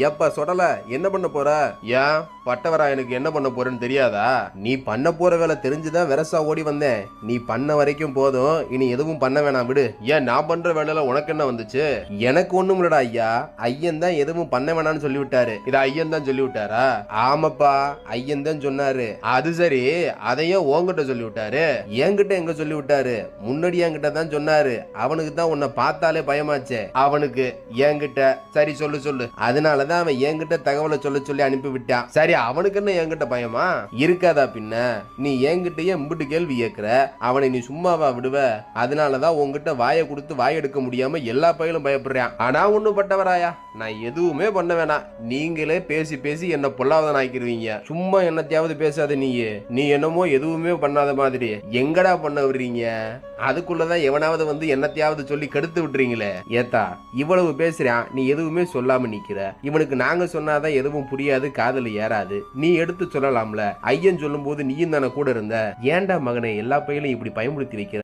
எப்ப சொடல என்ன பண்ண போற? ஏன் பட்டவரா எனக்கு என்ன பண்ண போறேன்னு தெரியாதா? நீ பண்ண போற வேலை தெரிஞ்சுதான் வெரசா ஓடி வந்தேன். நீ பண்ண வரைக்கும் போதும், இனி எதுவும் பண்ண வேணாம் விடு. ஏன் நான் பண்ற வேலையில உனக்கு என்ன வந்துச்சு? எனக்கு ஒண்ணும் இல்லடா ஐயா. ஐயன் தான் எதுவும் பண்ண வேணாம்னு சொல்லி விட்டாரு. இத ஐயன் தான் சொல்லி விட்டாரா? ஆமாப்பா, ஐயன் தான் சொன்னாரு. அது சரி, அதையும் உன்கிட்ட சொல்லி விட்டாரு. என்கிட்ட எங்க சொல்லி விட்டாரு? முன்னாடி என்கிட்ட தான் சொன்னாரு. அவனுக்கு தான் உன்னை பார்த்தாலே பயமாச்சே. அவனுக்கு என்கிட்ட சரி சொல்லு சொல்லு. அதனால அவன் என்கிட்ட தகவலை சொல்ல சொல்லி அனுப்பி விட்டான். சரி, அவனுக்கு என்ன என்கிட்ட பயமா இருக்காதா? பின்ன நீ என்கிட்டயே இம்புட்டு கேள்வி கேட்கிற, அவனை நீ சும்மாவா விடுவ? அதனாலதான் உங்ககிட்ட வாயை கொடுத்து வாய் எடுக்க முடியாம எல்லா பயிலும் பயப்படுறான். ஆனா ஒண்ணும் பட்டவராயா, நான் எதுவுமே பண்ண வேணாம். நீங்களே பேசி பேசி என்ன பொல்லாதவன் ஆக்கிடுவீங்க. சும்மா என்னத்தையாவது பேசாத. நீ என்னமோ எதுவுமே பண்ணாத மாதிரி எங்கடா பண்ண விடுறீங்க? அதுக்குள்ளதான் எவனாவது வந்து என்னத்தையாவது சொல்லி கெடுத்து விட்டுறீங்களே. ஏத்தா இவ்வளவு பேசுறான், நீ எதுவுமே சொல்லாம நிக்கிற. இவனுக்கு நாங்க சொன்னாதான் எதுவும் புரியாது, காதல ஏறாது. நீ எடுத்து சொல்லலாம்ல. ஐயன் சொல்லும் போது நீயும் தானே கூட இருந்த. ஏன்டா மகனே எல்லா பையிலும் இப்படி பயமுறுத்தி வைக்கிற?